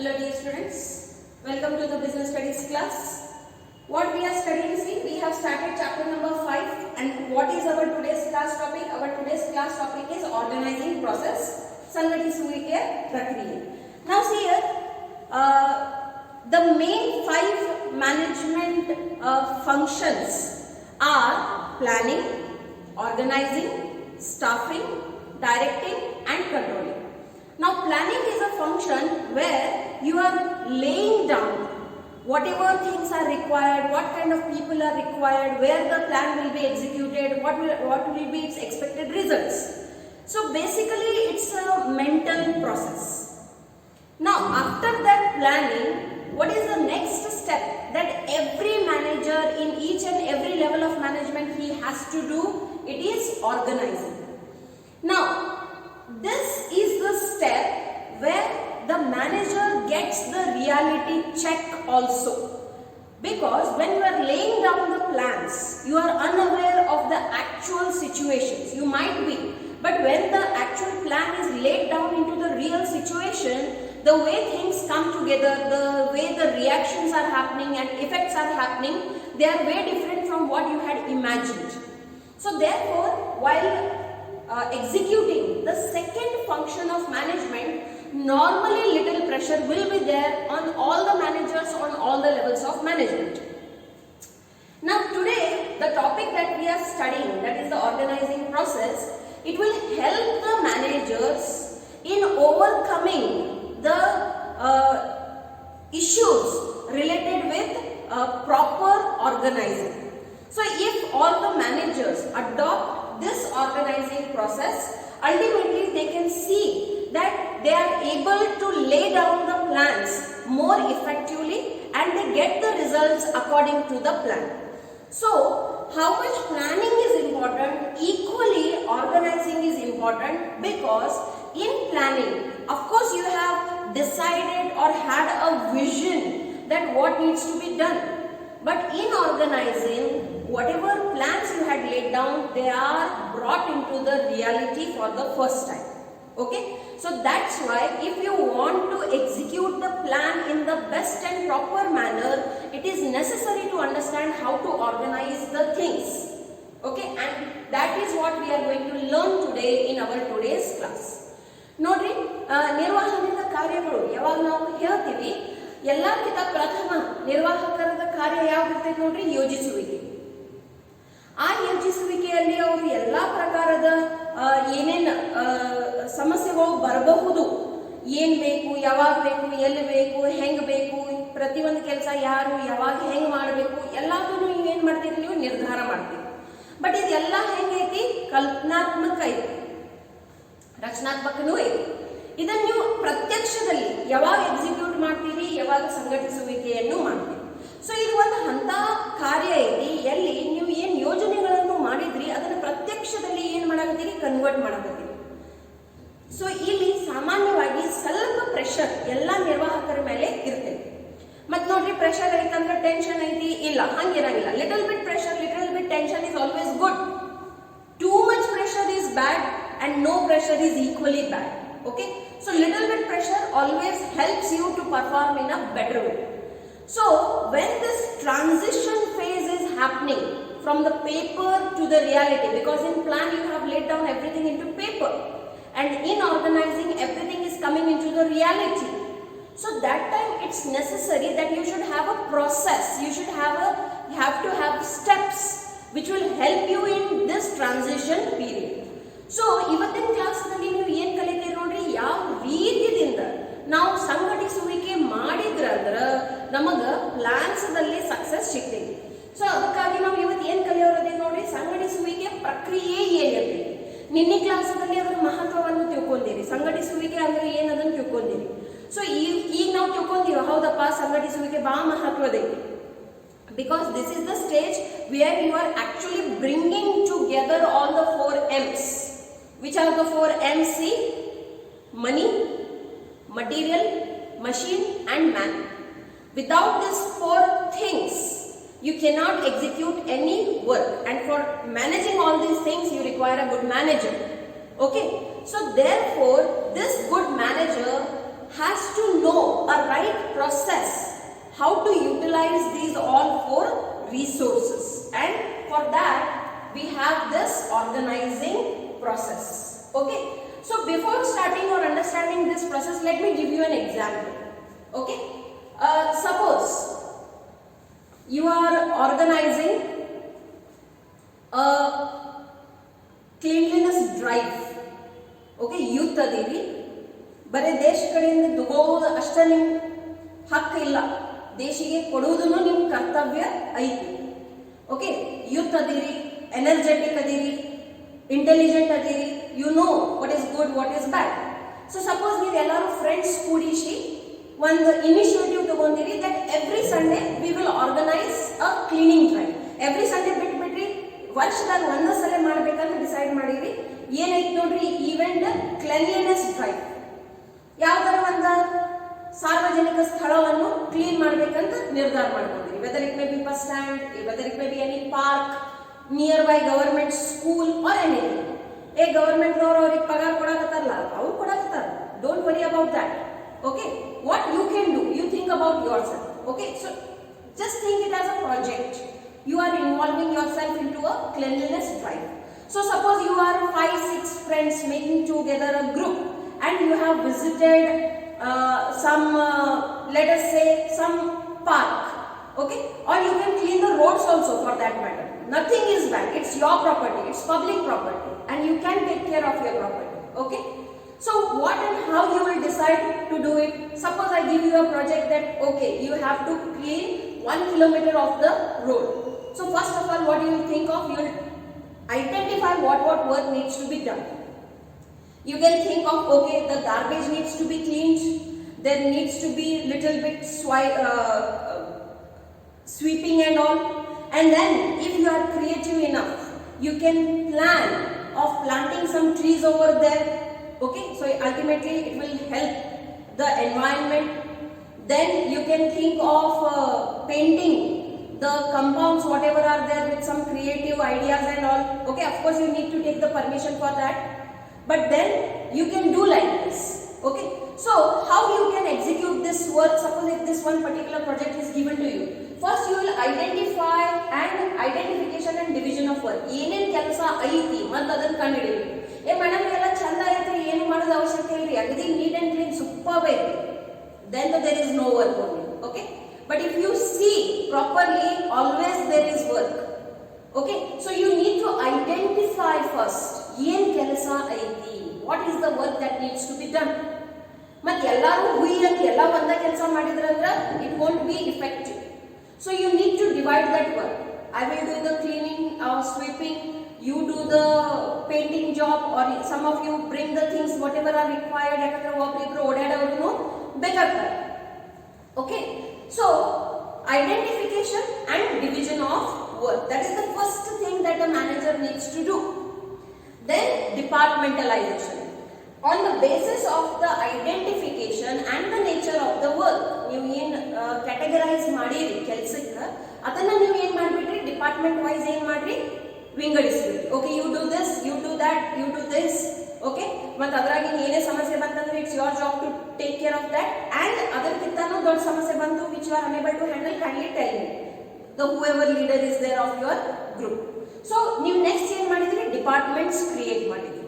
Hello dear students, welcome to the business studies class. What we are studying, see, we have started chapter number 5 and what is our today's class topic? Our today's class topic is organizing process, Sanghtisuvike Prakriya. Now see here, the main 5 management functions are planning, organizing, staffing, directing and controlling. Now planning is a function where you are laying down whatever things are required, what kind of people are required, where the plan will be executed, what will be its expected results. So basically it's a mental process. Now after that planning, what is the next step that every manager in each and every level of management he has to do? It is organizing. Now this is the step where the manager gets the reality check also, because when you are laying down the plans, you are unaware of the actual situations. You might be, but when the actual plan is laid down into the real situation, the way things come together, the way the reactions are happening and effects are happening, they are way different from what you had imagined. So therefore, while executing the second function of management, normally little pressure will be there on all the managers on all the levels of management. Now today the topic that we are studying, that is the organizing process, it will help the managers in overcoming the issues related with proper organizing. So if all the managers adopt this organizing process, ultimately they can see that they are able to lay down the plans more effectively and they get the results according to the plan. So how much planning is important, equally organizing is important, because in planning, of course you have decided or had a vision that what needs to be done. But in organizing, whatever plans you had laid down, they are brought into the reality for the first time. Okay? So that's why if you want to execute the plan in the best and proper manner, it is necessary to understand how to organize the things. Okay? And that is what we are going to learn today in our today's class. ನೋಡ್ರಿ, ನಿರ್ವಹಣೆಯ ಕಾರ್ಯಗಳು ಯಾವಾಗ ನಾವು ಹೇಳ್ತೀವಿ, ಎಲ್ಲಕ್ಕಿಂತ ಪ್ರಥಮ ನಿರ್ವಾಹಕರದ ಕಾರ್ಯ ಯಾವ್ದಿರ್ತೈತೆ ನೋಡ್ರಿ, ಯೋಜಿಸುವಿಕೆ. ಆ ಯೋಜಿಸುವಿಕೆಯಲ್ಲಿ ಅವರು ಎಲ್ಲಾ ಪ್ರಕಾರದ ಏನೇನು ಸಮಸ್ಯೆಗಳು ಬರಬಹುದು, ಏನ್ ಬೇಕು, ಯಾವಾಗ ಬೇಕು, ಎಲ್ಲಿ ಬೇಕು, ಹೆಂಗ್ ಬೇಕು, ಪ್ರತಿಯೊಂದು ಕೆಲಸ ಯಾರು ಯಾವಾಗ ಹೆಂಗ್ ಮಾಡಬೇಕು ಎಲ್ಲದನ್ನು ನೀವೇನ್ ಮಾಡ್ತೀರಿ, ನೀವು ನಿರ್ಧಾರ ಮಾಡ್ತೀರಿ. ಬಟ್ ಇದೆಲ್ಲ ಹೆಂಗೈತಿ, ಕಲ್ಪನಾತ್ಮಕ ಐತಿ, ರಚನಾತ್ಮಕನೂ ಐತಿ. ಇದನ್ನು ನೀವು ಪ್ರತ್ಯಕ್ಷದಲ್ಲಿ ಯಾವಾಗ ಎಕ್ಸಿಕ್ಯೂಟ್ ಮಾಡ್ತೀರಿ, ಯಾವಾಗ ಸಂಘಟಿಸುವಿಕೆಯನ್ನು ಮಾಡ್ತೀರಿ. ಸೊ ಇದು ಒಂದು ಹಂತ ಕಾರ್ಯ ಐತಿ ಎಲ್ಲಿ ನೀವು ಏನ್ ಯೋಜನೆಗಳನ್ನು ಮಾಡಿದ್ರಿ ಅದನ್ನು ಪ್ರತ್ಯಕ್ಷದಲ್ಲಿ ಏನ್ ಮಾಡಕತ್ತೀರಿ, ಕನ್ವರ್ಟ್ ಮಾಡಕತ್ತೀರಿ. ಸೊ ಇಲ್ಲಿ ಸಾಮಾನ್ಯವಾಗಿ ಸ್ವಲ್ಪ ಪ್ರೆಷರ್ ಎಲ್ಲ ನಿರ್ವಾಹಕರ ಮೇಲೆ ಇರ್ತೈತಿ. ಮತ್ ನೋಡ್ರಿ, ಪ್ರೆಷರ್ ಐತಂದ್ರೆ ಟೆನ್ಷನ್ ಐತಿ, ಇಲ್ಲ, ಹಂಗಿರಂಗಿಲ್ಲ. Little bit pressure, little bit tension is always good. Too much pressure is bad and no pressure is equally bad. Okay, so little bit pressure always helps you to perform in a better way. So when this transition phase is happening from the paper to the reality, because in plan you have laid down everything into paper, and in organizing everything is coming into the reality. So that time it's necessary that you should have a process, you have to have steps which will help you in this transition period. So ಇವತ್ತಿನ ಕ್ಲಾಸ್ನಲ್ಲಿ ನೀವು ಏನ್ ಕಲಿತೀರಿ ನೋಡ್ರಿ, ಯಾವ ರೀತಿಯಿಂದ ನಾವು ಸಂಘಟಿಸುವಿಕೆ ಮಾಡಿದ್ರಂದ್ರ ನಮಗ ಪ್ಲಾನ್ಸ್ದಲ್ಲಿ success ಸಿಗ್ತೈತಿ. ಸೊ ಅದಕ್ಕಾಗಿ ನಾವು ಇವತ್ತು ಏನ್ ಕಲಿಯೋರದೇ ನೋಡ್ರಿ, ಸಂಘಟಿಸುವಿಕೆ ಪ್ರಕ್ರಿಯೆ ಏನಿರ್ತೈತಿ. ನಿನ್ನೆ ಕ್ಲಾಸ್ನಲ್ಲಿ ಅದರ ಮಹತ್ವವನ್ನು ತಿಳ್ಕೊಂಡಿರಿ, ಸಂಘಟಿಸುವಿಕೆ ಅಂದ್ರೆ ಏನದನ್ನು ತಿಳ್ಕೊಂಡಿರಿ. ಸೊ ಈಗ ನಾವು ತಿಳ್ಕೊಂಡಿವಿ, ಹೌದಪ್ಪ ಸಂಘಟಿಸುವಿಕೆ ಬಹಳ ಮಹತ್ವದೈತಿ. Because this is the stage where you are actually bringing together all the 4 M's. Which are the 4 M's? See? Money, material, machine and man. Without these 4 things, you cannot execute any work. And for managing all these things, you require a good manager. Okay? So therefore, this good manager has to know a right process how to utilize these all four resources, and for that we have this organizing process. Okay, so before starting or understanding this process, let me give you an example. Okay, suppose you are organizing a cleanliness drive. Okay, youth adiri ಬರೇ ದೇಶ ಕಡೆಯಿಂದ ತಗೋದು ಅಷ್ಟೇ ನಿಮ್ಮ ಹಕ್ಕು ಇಲ್ಲ, ದೇಶಿಗೆ ಕೊಡುವುದನ್ನು ನಿಮ್ಮ ಕರ್ತವ್ಯ ಐತಿ. Okay, youth ಅದೀರಿ, energetic ಅದೀರಿ, intelligent ಅದೀರಿ, you know what is good what is bad. So suppose ನೀವು ಎಲ್ಲರೂ ಫ್ರೆಂಡ್ಸ್ ಕೂಡಿಸಿ ಒಂದು initiative ತಗೊಂಡಿರಿ that every Sunday we will organise a cleaning drive. Every Sunday ಬಿಟ್ಬಿಟ್ರಿ, ವರ್ಷದಾಗ ಒಂದೇ ಸಲ ಮಾಡ್ಬೇಕಂತ ಡಿಸೈಡ್ ಮಾಡಿರಿ. ಏನೈತಿ ನೋಡ್ರಿ ಈವೆಂಟ್ ಕ್ಲೆನ್ಲಿನೆಸ್ ಡ್ರೈವ್. ಯಾವ್ದಾರ ಒಂದು ಸಾರ್ವಜನಿಕ ಸ್ಥಳವನ್ನು ಕ್ಲೀನ್ ಮಾಡ್ಬೇಕಂತ ನಿರ್ಧಾರ ಮಾಡ್ಕೊಂಡಿರಿ. Whether it may be bus stand, whether it may be any park, nearby government school or anything. Government ದವರು ಅವ್ರಿಗೆ ಪಗಾರ ಕೊಡಕತ್ತಾರಲ್ಲ, ಅವ್ರು ಕೊಡಕತ್ತಾರ, don't worry about that. Okay, what you can do, you think about yourself. Okay, so just think it as a project. You are involving yourself into a cleanliness drive. So suppose you are 5-6 friends making together a group and you have visited some let us say some park. Okay, or you can clean the roads also for that matter. Nothing is bad, it's your property, it's public property and you can take care of your property. Okay, so what and how you will decide to do it? Suppose I give you a project that okay, you have to clean 1 kilometer of the road. So first of all, what you will think of, you will identify what work needs to be done. You can think of okay, the garbage needs to be cleaned, there needs to be little bit sweeping and all, and then if you are creative enough, you can plan of planting some trees over there. Okay, so ultimately it will help the environment. Then you can think of painting the compounds whatever are there with some creative ideas and all. Okay, of course you need to take the permission for that, but then you can do like this. Okay, so how you can execute this work? Suppose if this one particular project is given to you, first you will identify and identification and division of work. ಏನೇನ್ ಕೆಲಸ ಐತಿ ಮತ್ತು ಅದನ್ನ ಕಂಡುಹಿಡಿಯಿರಿ. Madam ಎಲ್ಲ ಚಂದ ಐತ್ರಿ, ಏನು ಮಾಡೋದು ಅವಶ್ಯಕತೆ ಇಲ್ರಿ, ಅಗದಿ ನೀಟ್ ಅಂಡ್ ಕ್ಲೀನ್ ಸೂಪರ್ ಐತಿ, then there is no work only. Okay, but if you see properly, always there is work. Okay, so you need to identify first ಏನ್ ಕೆಲಸ ಐತಿ, what is the work that needs to be done. ಮತ್ತೆ ಎಲ್ಲರೂ ಹುಯಿ ಅಂತ ಎಲ್ಲ ಒಂದ ಕೆಲಸ ಮಾಡಿದ್ರಂದ್ರ it won't be effective. So you need to divide that work. I will do the cleaning or sweeping, you do the painting job, or some of you bring the things whatever are required. ಯಾಕಂದ್ರೆ ಒಬ್ಬರಿಬ್ರು ಓಡಾಡೋರು ಬೇಕಾಗ್ತಾರೆ. Okay, so identification and division of work, that is the first thing that a manager needs to do. Then departmentalization. On the basis of the identification and the nature of the work, ನೀವು ಏನು categorise ಮಾಡಿರಿ ಕೆಲಸಕ್ಕೆ, ಅದನ್ನ ನೀವು ಏನು ಮಾಡಿಬಿಟ್ರಿ, department wise ಏನು ಮಾಡ್ರಿ, ವಿಂಗಡಿಸ್ಬಿಟ್ರಿ. Okay, you do this, you do that, you do this. Okay, ಮತ್ತು ಅದ್ರಾಗಿ ಏನೇ ಸಮಸ್ಯೆ ಬಂತಂದ್ರೆ it's your job to take care of that. And ಅದಕ್ಕಿಂತನೂ ದೊಡ್ಡ ಸಮಸ್ಯೆ ಬಂತು which you are unable to handle, kindly tell me, the whoever leader is there of your group. So ನೀವು ನೆಕ್ಸ್ಟ್ ಏನು ಮಾಡಿದ್ರಿ, ಡಿಪಾರ್ಟ್ಮೆಂಟ್ಸ್ ಕ್ರಿಯೇಟ್ ಮಾಡಿದ್ರಿ.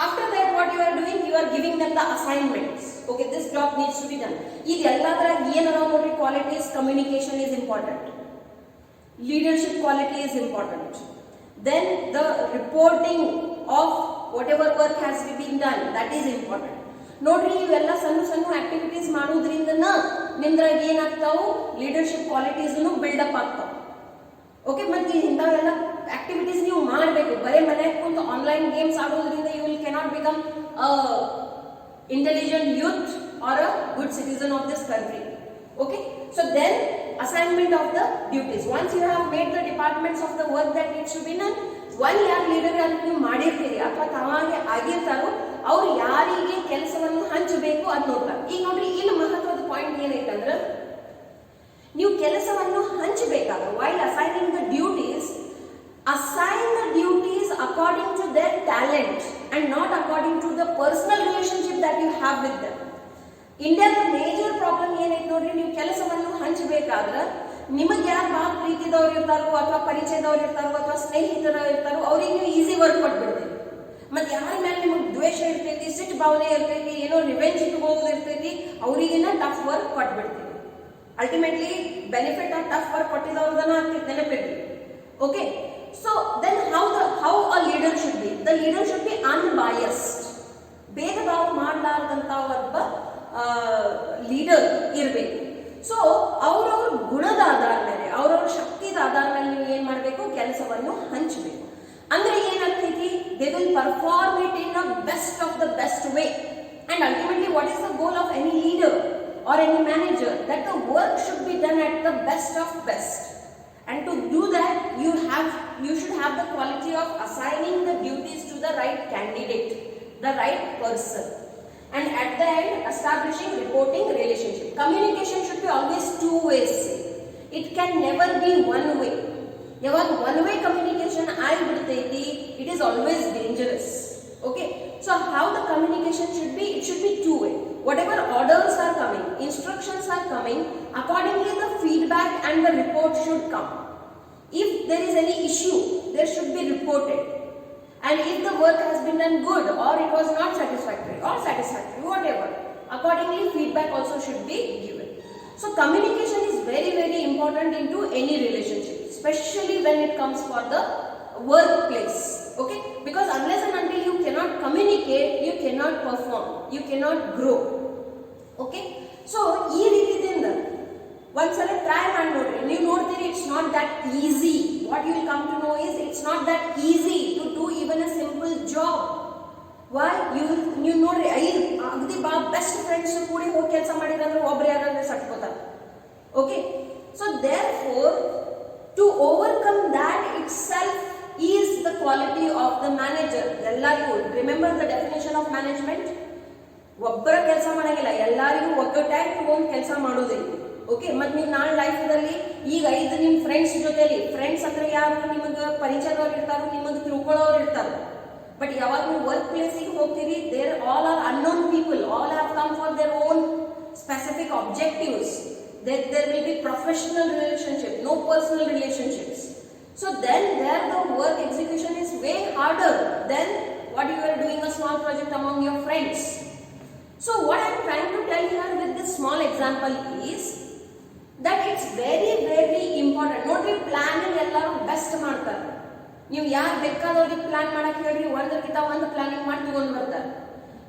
After that, what you are doing, you are giving them the assignments. Okay, this job needs to be done. ಇದೆಲ್ಲದರಾಗ ಏನರ ನೋಡಿ, qualities, communication is important, leadership quality is important, then the reporting of whatever work has been done, that is important. ನೋಡ್ರಿ, ಇವೆಲ್ಲ ಸಣ್ಣ ಸಣ್ಣ activities ಮಾಡೋದ್ರಿಂದ ನಿಮ್ದ್ರಾಗ ಏನಾಗ್ತಾವು, leadership ಕ್ವಾಲಿಟೀಸ್ನು ಬಿಲ್ಡಪ್ ಆಗ್ತಾವ. ಓಕೆ, ಮತ್ತೆ ಇಂಥವೆಲ್ಲ ಆಕ್ಟಿವಿಟೀಸ್ ನೀವು ಮಾಡಬೇಕು. ಬರೀ ಮನೆಗೆ ಕುಂತು ಆನ್ಲೈನ್ ಗೇಮ್ಸ್ ಆಡೋದ್ರಿಂದ you will cannot become intelligent youth or a good citizen of this country. Okay, so then assignment of the duties. Once you have made the departments of the work that needs to be done, one ಯಾರು leader ಅಂತ ನೀವು ಮಾಡಿರ್ತೀರಿ ಅಥವಾ ತಾವಾಗೆ ಆಗಿರ್ತಾರೋ ಅವ್ರು ಯಾರಿಗೆ ಕೆಲಸವನ್ನು ಹಂಚಬೇಕು ಅಂತ ನೋಡ್ತಾರೆ. ಈಗ ನೋಡ್ರಿ, ಇಲ್ಲಿ ಮಹತ್ವದ ಪಾಯಿಂಟ್ ಏನೈತಂದ್ರೆ, ನೀವು ಕೆಲಸವನ್ನು ಹಂಚಬೇಕಾದ್ರೆ while assigning the duties, assign the duties according to their talent and not according to the personal relationship that you have with them. ಇಂಡಿಯಾದ ಮೇಜರ್ ಪ್ರಾಬ್ಲಮ್ ಏನೈತೆ ನೋಡ್ರಿ, ನೀವು ಕೆಲಸವನ್ನು ಹಂಚಬೇಕಾದ್ರೆ ನಿಮಗೆ ಯಾರು ಬಹಳ ಪ್ರೀತಿದವ್ರು ಇರ್ತಾರೋ ಅಥವಾ ಪರಿಚಯದವ್ರು ಇರ್ತಾರೋ ಅಥವಾ ಸ್ನೇಹಿತರು ಇರ್ತಾರೋ ಅವ್ರಿಗೆ ನೀವು ಈಸಿ ವರ್ಕ್ ಕೊಟ್ಬಿಡ್ತೀವಿ. ಮತ್ತೆ ಯಾರ ಮೇಲೆ ನಿಮಗೆ ದ್ವೇಷ ಇರ್ತೈತಿ, ಸಿಟ್ಟು ಭಾವನೆ ಇರ್ತೈತಿ, ಏನೋ ರಿವೆಂಜ್ ಇಟ್ಕೋದು ಇರ್ತೈತಿ, ಅವರಿಗಿನ ಟಫ್ ವರ್ಕ್ ಕೊಟ್ಬಿಡ್ತೀವಿ. Ultimately benefit of tough work ಕೊಟ್ಟಿದವ್ರದನ್ನ ಆಗ್ತೈತಿ, ನೆನಪಿರ್ಲಿ. Okay, so then how a leader should be. The leader should be unbiased. ಭೇದ ಭಾವ ಮಾಡಲಾರ್ದಂತ ಒಬ್ಬ ಲೀಡರ್ ಇರಬೇಕು. ಸೊ ಅವ್ರವ್ರ ಗುಣದ ಆಧಾರ ಮೇಲೆ, ಅವ್ರವ್ರ ಶಕ್ತಿದ ಆಧಾರ ಮೇಲೆ ನೀವು ಏನ್ ಮಾಡಬೇಕು, ಕೆಲಸವನ್ನು ಹಂಚಬೇಕು. ಅಂದ್ರೆ ಏನಾಗ್ತೈತಿ, they will perform it in a best of the best way. And ultimately what is the goal of any leader or any manager? That the work should be done at the best of best. And to do that, you should have the quality of assigning the duties to the right candidate, the right person. And at the end, establishing reporting relationship. Communication should be always two ways. It can never be one way. Yaವಾಗ one way communication ಆಗಿಬಿಡ್ತೈತಿ, it is always dangerous. Okay, so how the communication should be? It should be two way. Whatever orders are coming, instructions are coming, accordingly the feedback and the report should come. If there is any issue, there should be reported. And if the work has been done good or it was not satisfactory or satisfactory, whatever, accordingly feedback also should be given. So communication is very, very important into any relationship, especially when it comes for the workplace. Okay, because unless and until you cannot communicate, you cannot perform, you cannot grow. Okay, so ee ರೀತಿಯಿಂದ ಒಂದ್ಸಲ try ಮಾಡಿ ನೋಡ್ರಿ, ನೀವು ನೋಡ್ತೀರಿ it's not that easy. What you will come to know is it's not that easy to do even a simple job. Why ನೀವು ನೋಡ್ರಿ, ಅಗದಿ best friends ಕೂಡಿ ಹೋಗಿ ಕೆಲಸ ಮಾಡಿದ್ರೆ ಒಬ್ರು ಯಾರಾದ್ರೂ ಸಟ್ಕೋತಾರೆ. Okay, so therefore to overcome that itself is the quality of the manager. ಎಲ್ಲರಿಗೂ remember the definition of management. ಒಬ್ಬರ ಕೆಲಸ ಮಾಡಂಗಿಲ್ಲ, ಎಲ್ಲರಿಗೂ ಒಗ್ಗಟ್ಟಾಗಿ ತಗೊಂಡು ಕೆಲಸ ಮಾಡೋದಿಲ್ಲ. ಓಕೆ, ಮತ್ತೆ ನೀವು ನಾಳೆ ಲೈಫ್ನಲ್ಲಿ ಈಗ 5 ನಿಮ್ಮ ಫ್ರೆಂಡ್ಸ್ ಜೊತೆಲಿ, ಫ್ರೆಂಡ್ಸ್ ಅಂದ್ರೆ ಯಾರು, ನಿಮಗೆ ಪರಿಚಯದವ್ರು ಇರ್ತಾರೋ, ನಿಮಗೆ ತಿಳ್ಕೊಳ್ಳೋರು ಇರ್ತಾರೆ. ಬಟ್ ಯಾವಾಗ ನೀವು ವರ್ಕ್ ಪ್ಲೇಸಿಗೆ ಹೋಗ್ತೀರಿ, there all are unknown people, all have come for their own specific objectives. There will be professional relationship, no personal relationships. So then there the work execution is way harder than what you are doing a small project among your friends. So what I am trying to tell here with this small example is that it's very, very important. Notri planning ellaru best ಮಾಡ್ತಾರೆ. ನೀವು ಯಾರು ಬೇಕಾದವ್ರಿಗೆ plan ಮಾಡಕ್ಕೆ ಹೇಳ್ರಿ, ಒಂದಕ್ಕಿಂತ ಒಂದು planning ಮಾಡಿ ತಗೊಂಡು ಬರ್ತಾರೆ.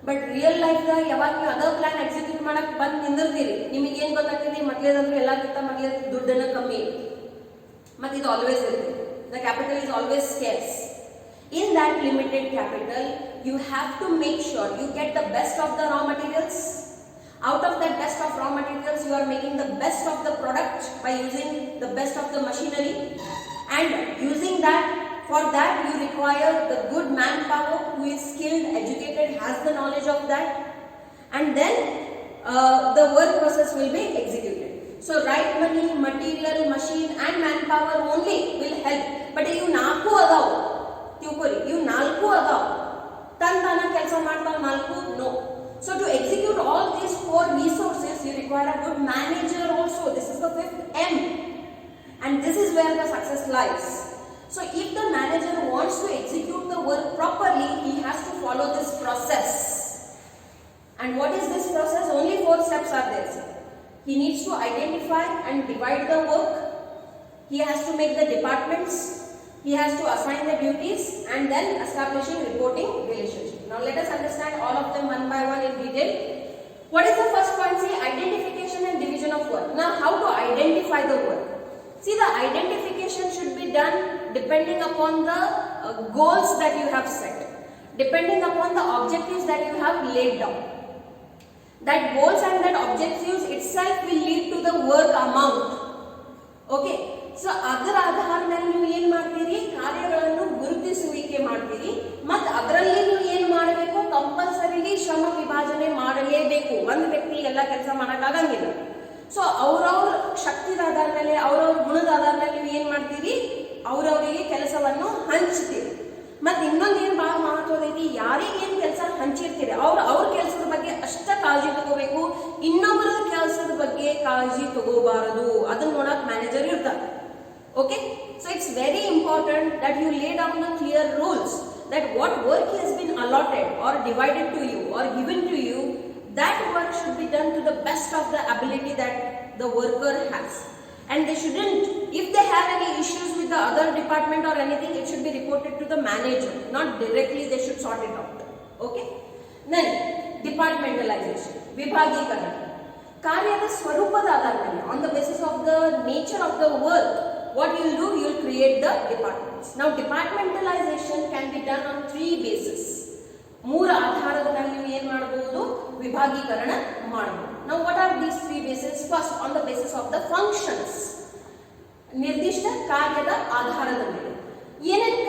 ಬಟ್ ರಿಯಲ್ ಲೈಫ್ದಾಗ ಯಾವಾಗ ನೀವು ಅದ ಪ್ಲಾನ್ ಎಕ್ಸಿಕ್ಯೂಟ್ ಮಾಡಕ್ ಬಂದು ನಿಂದಿರ್ತೀರಿ, ನಿಮಗೆ ಏನ್ ಗೊತ್ತಾಗ್ತದೆ, ಮೊದಲೇದಂದ್ರೆ ಎಲ್ಲಕ್ಕಿಂತ ಮೊದಲೇ ದುಡ್ಡನ್ನ ಕಮ್ಮಿ, ಮತ್ತೆ ಇದು ಆಲ್ವೇಸ್ ಇರುತ್ತೆ. The capital is always scarce. In that limited capital you have to make sure you get the best of the raw materials. Out of that best of raw materials, you are making the best of the product by using the best of the machinery. And using that, for that you require the good manpower who is skilled, educated, has the knowledge of that. And then the work process will be executed. So right money, material, machine and manpower only will help. But you naku adao, ತಿಳ್ಕೊರಿ, ಇವು 4 ಅದಾವ. ತಂತಾನ ಕೆಲಸ ಮಾಡ್ತಾವ 4? No. So to execute all these 4 resources, you require a good manager also. This is the 5th M. And this is where the success lies. So if the manager wants to execute the work properly, he has to follow this process. And what is this process? Only 4 steps are there. He needs to identify and divide the work. He has to make the departments. He has to assign the duties and then establishing reporting relationship. Now let us understand all of them one by one in detail. What is the first point? See, identification and division of work. Now how to identify the work? See, the identification should be done depending upon the goals that you have set, depending upon the objectives that you have laid down. That goals and that objectives itself will lead to the work amount. Okay, so ಅದರ ಆಧಾರ ಮೇಲೆ ನೀವು ಏನ್ ಮಾಡ್ತೀರಿ, ಕಾರ್ಯಗಳನ್ನು ಗುರುತಿಸುವಿಕೆ ಮಾಡ್ತೀರಿ. ಮತ್ತು ಅದರಲ್ಲಿ ನೀವು ಏನ್ ಮಾಡಬೇಕು, ಕಂಪಲ್ಸರಿಲಿ ಶ್ರಮ ವಿಭಾಜನೆ ಮಾಡಲೇಬೇಕು. ಒಂದು ವ್ಯಕ್ತಿ ಎಲ್ಲ ಕೆಲಸ ಮಾಡಕ್ಕಾಗಂಗಿಲ್ಲ. ಸೊ ಅವ್ರವ್ರ ಶಕ್ತಿದ ಆಧಾರ ಮೇಲೆ, ಅವ್ರವ್ರ ಗುಣದ ಆಧಾರ ಮೇಲೆ ನೀವು ಏನ್ ಮಾಡ್ತೀರಿ, ಅವ್ರವರಿಗೆ ಕೆಲಸವನ್ನು ಹಂಚ್ತೀರಿ. ಮತ್ತೆ ಇನ್ನೊಂದು ಏನು ಬಹಳ ಮಹತ್ವದ ಐತಿ, ಯಾರಿಗೆ ಏನು ಕೆಲಸ ಹಂಚಿರ್ತೀರಿ ಅವ್ರ ಕೆಲಸದ ಬಗ್ಗೆ ಅಷ್ಟ ಕಾಳಜಿ ತಗೋಬೇಕು, ಇನ್ನೊಬ್ಬರ ಕೆಲಸದ ಬಗ್ಗೆ ಕಾಳಜಿ ತಗೋಬಾರದು. ಅದನ್ನ ನೋಡಕ್ ಮ್ಯಾನೇಜರ್ ಇರ್ತಾರೆ. Okay, so it's very important that you lay down the clear rules that what work has been allotted or divided to you or given to you, that work should be done to the best of the ability that the worker has. And they shouldn't, if they have any issues with the other department or anything, it should be reported to the manager, not directly. They should sort it out. Okay, then departmentalization, vibhagikara, karyada ಸ್ವರೂಪದ ಆಧಾರದ ಮೇಲೆ, on the basis of the nature of the work, what you will do, you will create the departments. Now departmentalization can be done on 3 bases. ಮೂರು ಆಧಾರದ ಮೇಲೆ ನೀವು ಏನು ಮಾಡಬಹುದು, ವಿಭಾಗೀಕರಣ ಮಾಡಬಹುದು. Now what are these 3 bases? First, on the basis of the functions, ನಿರ್ದಿಷ್ಟ ಕಾರ್ಯದ ಆಧಾರದ ಮೇಲೆ ಏನೇನು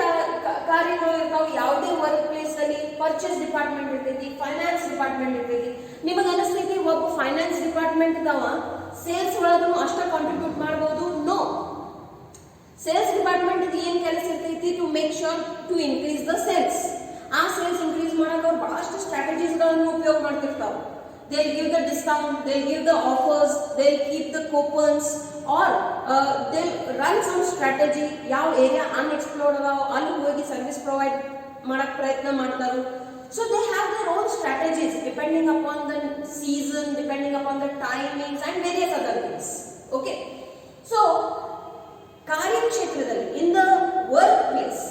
ಕಾರ್ಯಗಳು ಇರ್ತಾವೆ. ಯಾವುದೇ ವರ್ಕ್ ಪ್ಲೇಸ್ ಅಲ್ಲಿ ಪರ್ಚೇಸ್ ಡಿಪಾರ್ಟ್ಮೆಂಟ್ ಇರ್ತೈತಿ, ಫೈನಾನ್ಸ್ ಡಿಪಾರ್ಟ್ಮೆಂಟ್ ಇರ್ತೈತಿ. ನಿಮಗೆ ಅನಿಸ್ತೈತಿ ಒಬ್ಬ ಫೈನಾನ್ಸ್ ಡಿಪಾರ್ಟ್ಮೆಂಟ್ ಇದಾವ ಸೇಲ್ಸ್ ಒಳಗೂ ಅಷ್ಟೇ ಕಾಂಟ್ರಿಬ್ಯೂಟ್ ಮಾಡಬಹುದು. ನೋ, ಸೇಲ್ಸ್ ಡಿಪಾರ್ಟ್ಮೆಂಟ್ ಏನ್ ಕೆಲಸ ಇರ್ತೈತಿ, to make sure to increase the sales. ಆ ಸೇಲ್ಸ್ ಇನ್ಕ್ರೀಸ್ ಮಾಡಕ್ಕೆ ಅವ್ರು ಬಹಳಷ್ಟು ಸ್ಟ್ರಾಟಜೀಸ್ ಗಳನ್ನು ಉಪಯೋಗ ಮಾಡ್ತಿರ್ತಾವೆ. they'll give the discount, they'll give the offers, they'll keep the coupons, or they'll run some strategy. ಯಾವ ಏರಿಯಾ ಅನ್ಎಕ್ಸ್ಪ್ಲೋರ್ಡ್ ಅದಾವ ಅಲ್ಲಿ ಹೋಗಿ ಸರ್ವಿಸ್ ಪ್ರೊವೈಡ್ ಮಾಡಕ್ ಪ್ರಯತ್ನ ಮಾಡ್ತಾರೋ. So they have their own strategies depending upon the season, depending upon the timings and various other things. Okay, so ಕಾರ್ಯಕ್ಷೇತ್ರದಲ್ಲಿ, in the workplace,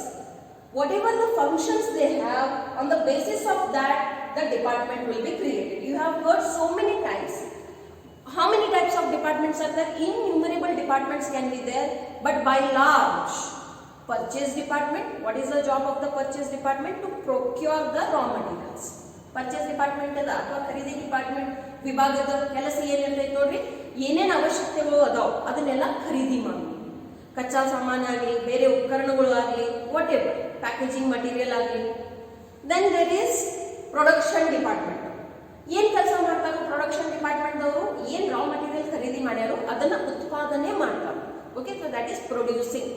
whatever the functions they have, on the basis of that the department will be created. You have heard so many times. How many types of departments are there? Innumerable departments can be there, but by large, purchase department, what is the job of the purchase department? To procure the raw materials. Purchase department ಅದ ಅಥವಾ ಖರೀದಿ department ವಿಭಾಗದ ಕೆಲಸ ಏನಿರ್ತೈತೆ ನೋಡ್ರಿ, ಏನೇನು ಅವಶ್ಯಕತೆಗಳು ಅದಾವ ಅದನ್ನೆಲ್ಲ ಖರೀದಿ ಮಾಡಿ, ಕಚ್ಚಾ ಸಾಮಾನಾಗಲಿ, ಬೇರೆ ಉಪಕರಣಗಳು ಆಗಲಿ, ವಾಟ್ ಎವರ್, ಪ್ಯಾಕೇಜಿಂಗ್ ಮಟೀರಿಯಲ್ ಆಗಲಿ. Then there is production department. ಏನ್ ಕೆಲಸ ಮಾಡ್ತಾರೋ ಪ್ರೊಡಕ್ಷನ್ ಡಿಪಾರ್ಟ್ಮೆಂಟ್ ಅವರು ಏನ್ ರಾ ಮಟೀರಿಯಲ್ ಖರೀದಿ ಮಾಡ್ಯಾರೋ ಅದನ್ನ ಉತ್ಪಾದನೆ ಮಾಡ್ತಾರೆ. Okay, so that is producing.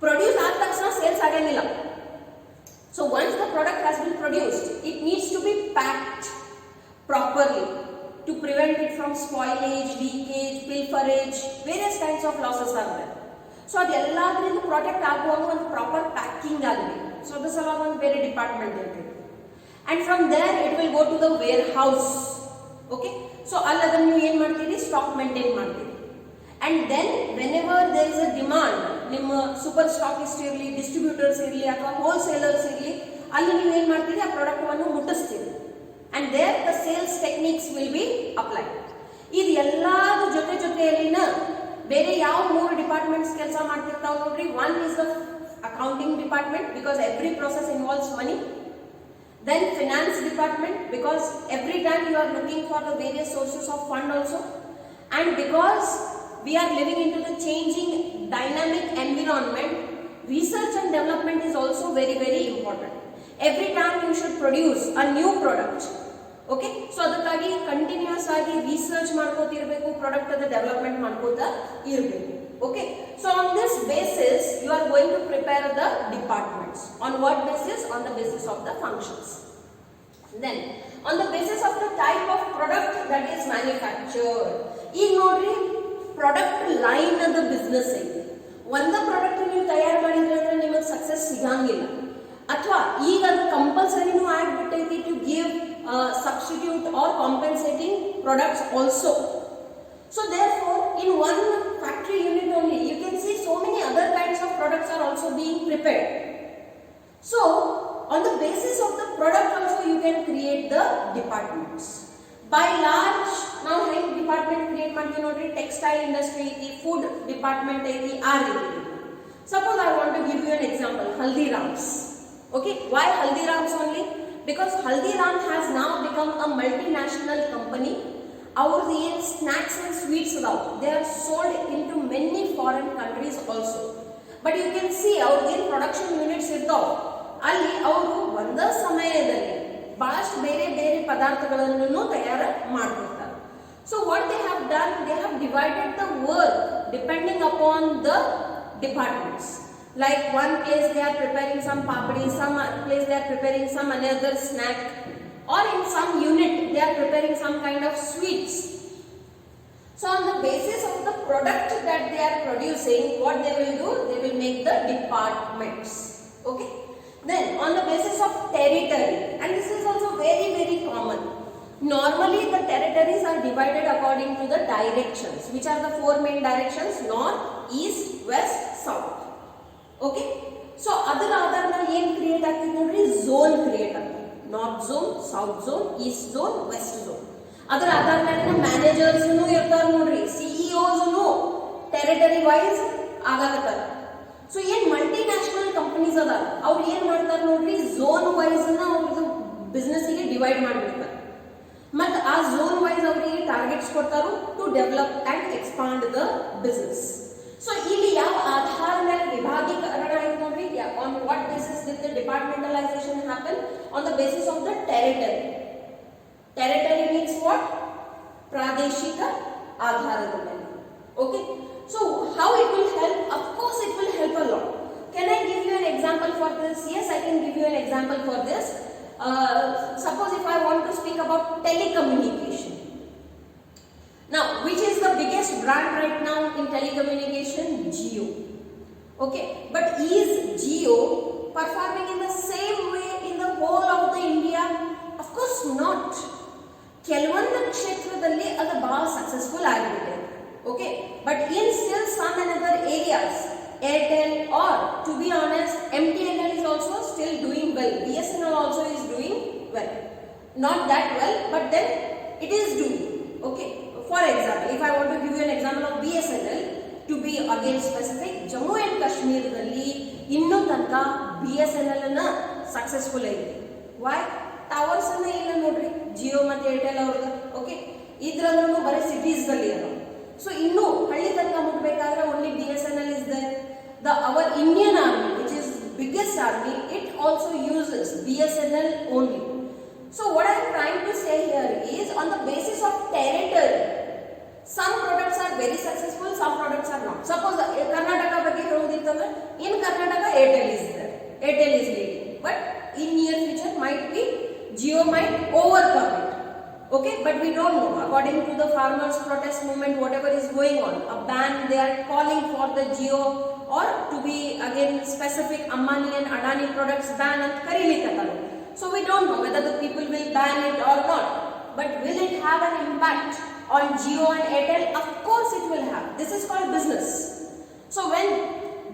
Produce ಆದ ತಕ್ಷಣ ಸೇಲ್ಸ್ ಆಗಂಗಿಲ್ಲ. So once the product has been produced, it needs to be packed properly to prevent it from spoilage, leakage, pilferage, various kinds of losses are there. So ಅದೆಲ್ಲದರಿಂದ product ಆಗುವಾಗ ಒಂದು proper packing ಆಗಬೇಕು. So ಅದು ಸಲ ಒಂದು ಬೇರೆ department ಇರ್ತದೆ. And from there it will go to the warehouse. Okay, so ಅಲ್ಲಿ ಅದನ್ನು ನೀವು ಏನು ಮಾಡ್ತೀರಿ, ಸ್ಟಾಕ್ ಮೇಂಟೈನ್ ಮಾಡ್ತೀರಿ. And then whenever there is a demand, ನಿಮ್ಮ ಸೂಪರ್ ಸ್ಟಾಕಿಸ್ಟ್ ಇರಲಿ, ಡಿಸ್ಟ್ರಿಬ್ಯೂಟರ್ಸ್ ಇರಲಿ ಅಥವಾ ಹೋಲ್ಸೇಲರ್ಸ್ ಇರಲಿ, ಅಲ್ಲಿ ನೀವು ಏನು ಮಾಡ್ತೀರಿ, ಆ ಪ್ರಾಡಕ್ಟನ್ನು ಮುಟ್ಟಿಸ್ತೀರಿ. And there the sales techniques will be applied. ಇದು ಎಲ್ಲಾದ್ರ ಜೊತೆಯಲ್ಲಿನ ಬೇರೆ ಯಾವ 3 ಡಿಪಾರ್ಟ್ಮೆಂಟ್ಸ್ ಕೆಲಸ ಮಾಡ್ತಿರ್ತಾವ ನೋಡ್ರಿ. One is the accounting department, because every process involves money. Then finance department, because every time you are looking for the various sources of fund also. And because we are living into the changing dynamic environment, research and development is also very, very important. Every time you should produce a new product. Okay, so ಅದಕ್ಕಾಗಿ continuous ಆಗಿ research ಮಾಡ್ಕೋತಿರ್ಬೇಕು, product ಅದ development ಮಾಡ್ಕೋತಾ ಇರಬೇಕು. Okay, so on this basis you are going to prepare the departments. On what basis? On the basis of the functions. Then on the basis of the type of product that is manufactured. ಈಗ ನೋಡ್ರಿ, product line ಅದ business ಐತಿ. ಒಂದ product ನೀವು ತಯಾರು ಮಾಡಿದ್ರೆ ಅಂದ್ರೆ ನಿಮಗೆ ಸಕ್ಸಸ್ ಸಿಗಂಗಿಲ್ಲ. ಅಥವಾ ಈಗ ಅದು ಕಂಪಲ್ಸರಿನೂ ಆಗ್ಬಿಟ್ಟೈತಿ to give substitute or compensating products also. So therefore in one factory unit only you can see so many other kinds of products are also being prepared. So on the basis of the product also you can create the departments. By large, now health department create ಮಾಡ್ತೀವಿ ನೋಡ್ರಿ, textile industry ಐತಿ, food department ಐತಿ, ಆ ರೀತಿ. Suppose I want to give you an example, Haldiram's. Okay, why Haldiram's only? Because Haldiram has now become a multinational company. Our snacks and sweets now, they are sold into many foreign countries also. But you can see our production units irtav, alli avaru ಒಂದ ಸಮಯದಲ್ಲಿ ಬಹಳಷ್ಟು ಬೇರೆ ಬೇರೆ ಪದಾರ್ಥಗಳನ್ನು ತಯಾರು ಮಾಡ್ತಿರ್ತಾರೆ. So what they have done, they have divided the work depending upon the departments. Like one place they are preparing some papdi, some place they are preparing some another snack, or in some unit they are preparing some kind of sweets. So on the basis of the product that they are producing, what they will do, they will make the departments. Okay. Then on the basis of territory, and this is also very common. Normally the territories are divided according to the directions. Which are the four main directions? North, east, west, south. Okay. So other ಆಧಾರದಲ್ಲಿ ಏನು create ಆಗ್ತಿದೆ ನೋಡ್ರಿ, zone create ಆಗ್ತದೆ. North zone, south zone, east zone, west zone. ಅದರ ಆಧಾರ ಮೇಲೆ managers ಇರ್ತಾರ ನೋಡ್ರಿ, ಸಿಇಒಸ್ ಟೆರಿಟರಿ ವೈಸ್ ಆಗಕತ್ತಾರ. ಸೊ ಏನ್ ಮಲ್ಟಿ ನ್ಯಾಷನಲ್ ಕಂಪನೀಸ್ ಅದ, ಅವ್ರು ಏನ್ ಮಾಡ್ತಾರ ನೋಡ್ರಿ, ಝೋನ್ ವೈಸ್ ಅವ್ರದ್ದು ಬಿಸ್ನೆಸ್ ಗೆ ಡಿವೈಡ್ ಮಾಡಿಬಿಡ್ತಾರೆ. ಮತ್ತೆ ಆ ಝೋನ್ ವೈಸ್ ಅವರಿಗೆ ಟಾರ್ಗೆಟ್ಸ್ ಕೊಡ್ತಾರೋ to develop and expand the business. So ಇಲ್ಲಿ ಯಾವ ಆಧಾರ ಮೇಲೆ ವಿಭಾಗೀಕರಣ ಆಯ್ತು ನೋಡ್ರಿ, on what basis did the departmentalisation happen? On the basis of the territory. Territory means what? ಪ್ರಾದೇಶಿಕ ಆಧಾರದ ಮೇಲೆ. Okay. So how it will help? Of course it will help a lot. Can I give you an example for this? Yes, I can give you an example for this. Suppose if I want to speak about telecommunication. Now, which is the biggest brand right now in telecommunication? Jio. Okay, but is Jio performing in the same way in the whole of the India? Of course not. ಕೆಲವೊಂದು ಕ್ಷೇತ್ರದಲ್ಲಿ ಅದು ಬಹಳ successful ಆಗಿಬಿಟ್ಟಿದೆ. Okay, but in still some another areas, Airtel or to be honest MTNL is also still doing well. BSNL also is doing well. Not that well, but then it is doing. Okay. For example, if I want to give you an example of BSNL, to be again specific, Jammu and Kashmir ನಲ್ಲಿ ಇನ್ನೂ ತನಕ BSNL ನ successful ಆಗಿದೆ. Why? Towers ಅನ್ನ ಇಲ್ಲ ನೋಡ್ರಿ, ಜಿಯೋ ಮತ್ತೆ Airtel ಅವ್ರದ್ದು. ಓಕೆ, ಇದ್ರಂದ್ರೂ ಬರೀ ಸಿಟೀಸ್ ದಲ್ಲಿ ಅದ. ಸೊ ಇನ್ನು ಹಳ್ಳಿ ತನಕ ಮುಟ್ಬೇಕಾದ್ರೆ only BSNL is there. Our Indian army, which is biggest army, it also uses BSNL only. So what I am trying to say here is, on the basis of territory, some products are very successful, some products are not. Suppose Karnataka ಬಗ್ಗೆ ಹೇಳೋದಿತ್ತಂದ್ರೆ, in Karnataka Airtel is there, Airtel is leading, but in near future might be Jio might overcome it. Okay, but we don't know. According to the farmers protest movement, whatever is going on, a ban, they are calling for the Jio, or to be again specific, Ambani and Adani products ban and karilikkataru. So we don't know whether the people will ban it or not. But will it have an impact on Jio and Airtel? Of course it will have. This is called business. So when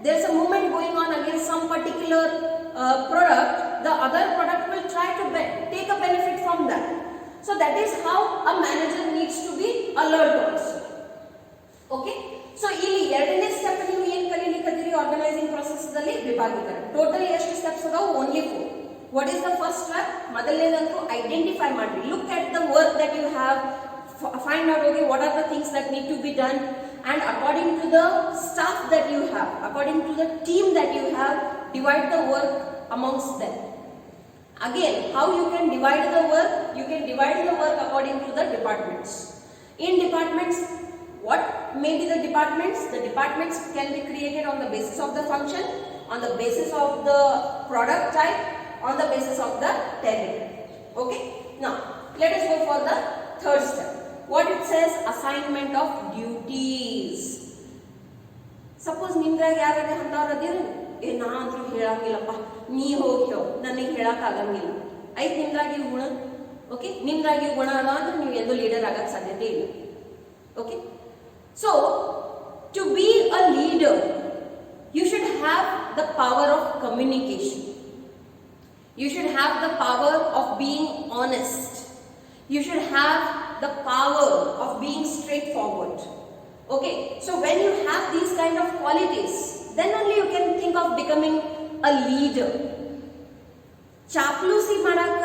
there's a movement going on against some particular product, the other product will try to take a benefit from that. So that is how a manager needs to be alert also. Okay. So ಇಲ್ಲಿ ಎರಡನೇ step ನೀವು ಏನು ಕಲಿಲಿಕ್ಕತ್ತೀರಿ organising process ದಲ್ಲಿ ವಿಭಾಗೀಕರಣ. Total ಎಷ್ಟು steps ಅದಾವು? Only 4. What is the first step? ಮೊದಲನೇದಂತೂ identify ಮಾಡಿ. Look at the work that you have, find out okay what are the things that need to be done, and according to the staff that you have, according to the team that you have, divide the work amongst them. Again, how you can divide the work? You can divide the work according to the departments. In departments, what may be the departments? The departments can be created on the basis of the function, on the basis of the product type, on the basis of the territory. Okay. Now let us go for the third step. What it says? Assignment of duties. Suppose ನಿಮ್ದಾಗ ಯಾರಾದ್ರೆ ಅಂತವ್ರು ಅದಿರು, ನಾ ಅಂತೂ ಹೇಳಂಗಿಲ್ಲಪ್ಪ, ನೀ ಹೋಗಿ ಹೇಳು, ನನಗೆ ಹೇಳಕ್ ಆಗಂಗಿಲ್ಲ, ಐತ್ ನಿಮ್ದಾಗ ಈ ಗುಣ. ಓಕೆ, ನಿಮ್ದಾಗ ಈ ಗುಣ ಅದ ಅಂದ್ರೆ ನೀವು ಎಂದು ಲೀಡರ್ ಆಗಕ್ಕೆ ಸಾಧ್ಯತೆ ಇಲ್ಲ. Okay. So to be a leader, you should have the power of communication. You should have the power of being honest. You should have the power of being straightforward. Okay, so when you have these kind of qualities, then only you can think of becoming a leader. ಚಾಪ್ಲೂಸಿ ಮಾಡಾಕ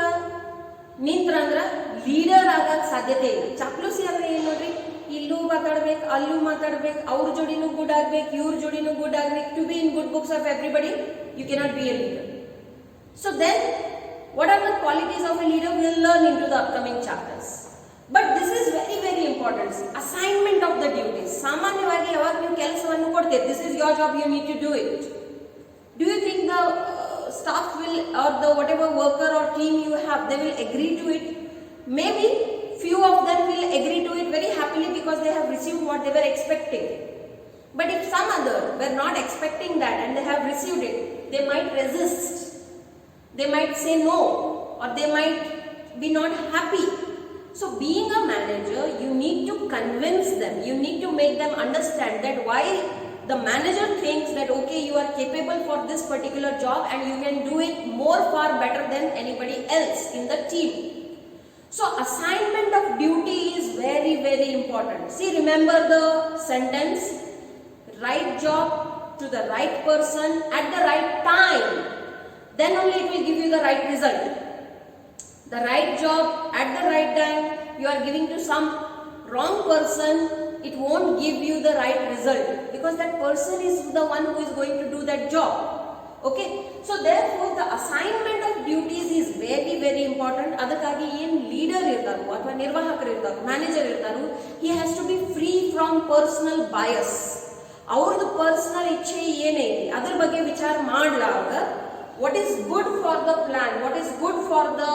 ನಿಂತ್ರಂದ್ರ leader ಆಗಕ್ಕೆ ಸಾಧ್ಯತೆ ಇಲ್ಲ. ಚಾಪ್ಲೂಸಿ ಅಂದ್ರೆ ಏನು ನೋಡ್ರಿ, ಇಲ್ಲೂ ಮಾತಾಡ್ಬೇಕು, ಅಲ್ಲೂ ಮಾತಾಡ್ಬೇಕು, ಅವ್ರ ಜೋಡಿನೂ ಗುಡ್ ಆಗ್ಬೇಕು, ಇವ್ರ ಜೋಡಿನೂ ಗುಡ್ ಆಗ್ಬೇಕು. To be in good books of everybody, you cannot be a leader. So then, what are the qualities of a leader? We will learn into the upcoming chapters. But this is very important. Assignment of the duties. ಸಾಮಾನ್ಯವಾಗಿ ಯಾವಾಗ ನೀವು ಕೆಲಸವನ್ನು ಕೊಡ್ತೀರಿ, this is your job, you need to do it. or the whatever worker or team you have, they will agree to it. Maybe few of them will agree to it very happily because they have received what they were expecting. But if some other were not expecting that and they have received it, they might resist. They might say no, or they might be not happy. So being a manager, you need to convince them, you need to make them understand that why the manager thinks that okay, you are capable for this particular job and you can do it more far better than anybody else in the team. So assignment of duty is very, very important. See, remember the sentence, right job to the right person at the right time. Then only it will give you the right result. The right job at the right time, you are giving to some wrong person, it won't give you the right result because that person is the one who is going to do that job. Okay, so therefore the assignment of duties is very, very important. Adakagi yen leader irtaru athwa nirvahakar irtaru, manager irtaru, he has to be free from personal bias. Avrdu personal ichche yene ide adar ಬಗ್ಗೆ ವಿಚಾರ ಮಾಡಲಾಗ what is good for the plan, what is good for the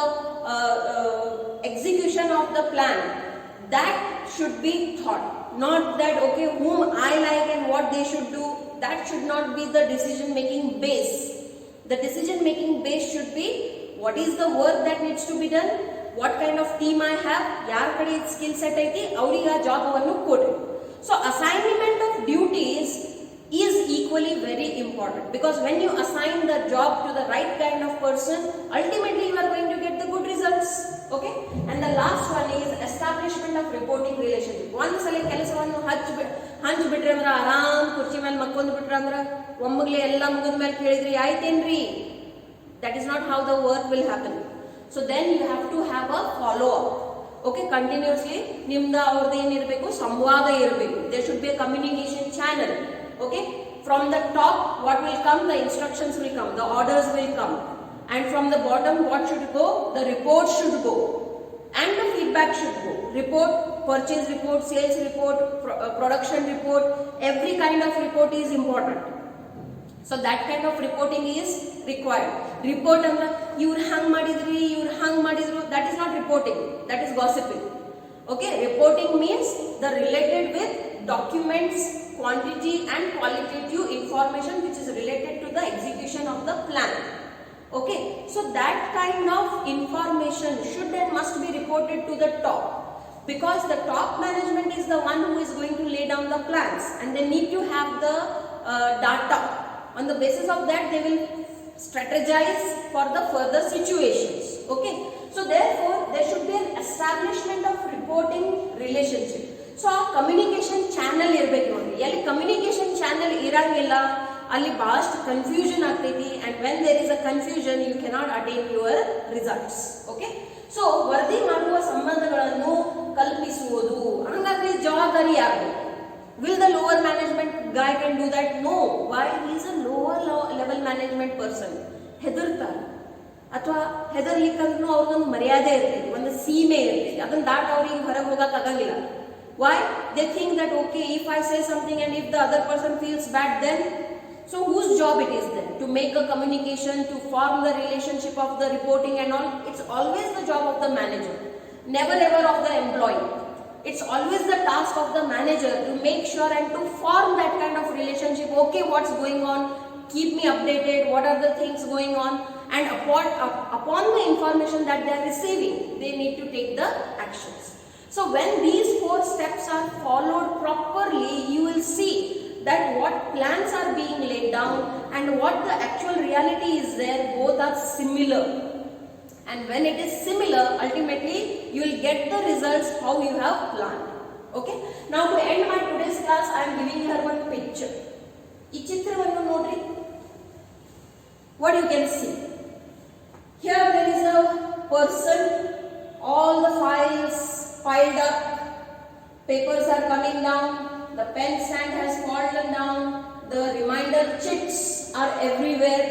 execution of the plan, that should be thought. Not that okay, whom I like and what they should do, that should not be the decision making base. The decision making base should be what is the work that needs to be done, what kind of team I have, yaar kade skill set aiti, avriga job avannu kodi. So assignment of duties is equally very important because when you assign the job to the right kind of person, ultimately you are going to get the good results. Okay, and the last one is establishment of reporting relationship. One sala ಕೆಲಸವನ್ನು ಹಂಚ್ ಬಿಟ್ರೆ ಅಂದ್ರೆ ಆರಾಮ್ ಕುರ್ಚಿ ಮೇಲೆ ಮಕ್ಕೊಂಡ್ ಬಿಟ್ರೆ ಅಂದ್ರೆ ಒಮ್ಮಗ್ಲೆ ಎಲ್ಲ ಮುಗಿದ ಮೇಲೆ ಕೇಳಿದ್ರಿ ಆಯ್ತೇನ್ರಿ, that is not how the work will happen. So then you have to have a follow up. Okay, continuously ನಿಮ್ದ ಅವ್ರದ್ದು ಏನಿರಬೇಕು, ಸಂವಾದ ಇರಬೇಕು. There should be a communication channel. Okay, from the top what will come, the instructions will come, the orders will come, and from the bottom what should go, the report should go and the feedback should go. Report, purchase report, sales report, production report, every kind of report is important. So that kind of reporting is required. Report andra iವ್ರು ಹಂಗ್ ಮಾಡಿದ್ರಿ ಇವ್ರು ಹಂಗ್ ಮಾಡಿದ್ರು, that is not reporting, that is gossiping. Okay, reporting means the related with documents, quantity and qualitative information which is related to the execution of the plan. Okay, so that kind of information should and must be reported to the top because the top management is the one who is going to lay down the plans and they need to have the data. On the basis of that they will strategize for the further situations. Okay, so therefore there should be an establishment of reporting relationship. So ಆ communication channel ಇರಬೇಕು ನೋಡಿ. ಎಲ್ಲಿ communication channel ಇರಂಗಿಲ್ಲ ಅಲ್ಲಿ ಬಹಳಷ್ಟು confusion ಆಗ್ತೈತಿ and when there is a confusion you cannot attain your results. Okay, so ವರದಿ ಮಾಡುವ ಸಂಬಂಧಗಳನ್ನು ಕಲ್ಪಿಸುವುದು, ಹಾಗಾದ್ರೆ ಜವಾಬ್ದಾರಿ ಯಾರು? Will the lower management guy can do that? No. Why? He is a lower level management person. ಹೆದರ್ತಾರೆ ಅಥವಾ ಹೆದರ್ಲಿಕ್ಕಂದ್ರೂ ಅವ್ರಿಗೊಂದು ಮರ್ಯಾದೆ ಇರ್ತೈತಿ, ಒಂದು ಸೀಮೆ ಇರ್ತೈತಿ, ಅದನ್ನ ದಾಟ ಅವ್ರಿಗೆ ಹೊರಗೆ ಹೋಗಕ್ ಆಗಂಗಿಲ್ಲ. Why? They think that okay, if I say something and if the other person feels bad, then so whose job it is then to make a communication, to form the relationship of the reporting and all? It's always the job of the manager, never ever of the employee. It's always the task of the manager to make sure and to form that kind of relationship. Okay, what's going on? Keep me updated. What are the things going on? And upon the information that they are receiving, they need to take the actions. So when these 4 steps are followed properly, you will see that what plans are being laid down and what the actual reality is there, both are similar. And when it is similar, ultimately you will get the results how you have planned. Okay, now to end my today's class I am giving you one picture. ಈ ಚಿತ್ರವನ್ನು ನೋಡ್ರಿ, what you can see here, there is a person, all the files piled up, papers are coming down, the pen stand has fallen down, the reminder chits are everywhere,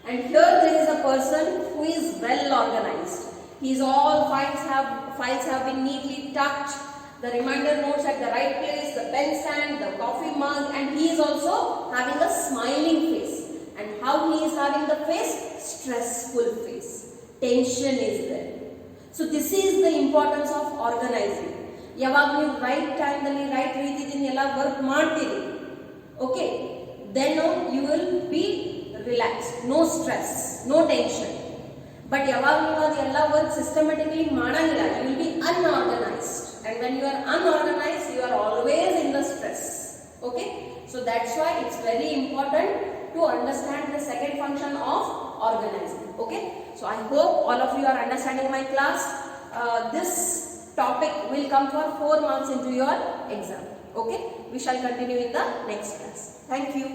and here there is a person who is well organized. His all files have been neatly tucked, the reminder notes at the right place, the pen stand, the coffee mug, and he is also having a smiling face. And how he is having the face? Stressful face. Tension is there. So this is the importance of organizing. ಯಾವಾಗ ನೀವು right ಟೈಮ್ದಲ್ಲಿ right ರೀತಿಯಿಂದ ಎಲ್ಲ work ಮಾಡ್ತೀರಿ, okay, then you will be relax, no stress, no tension. But ಯಾವಾಗ ನೀವು ಅದೆಲ್ಲ work systematically ಮಾಡಂಗಿಲ್ಲ, you will be unorganised. And when you are unorganized, you are always in the stress. Okay, so that's why it's very important to understand the second function of organizing. Okay, so I hope all of you are understanding my class. This topic will come for 4 marks into your exam. Okay, we shall continue in the next class. Thank you.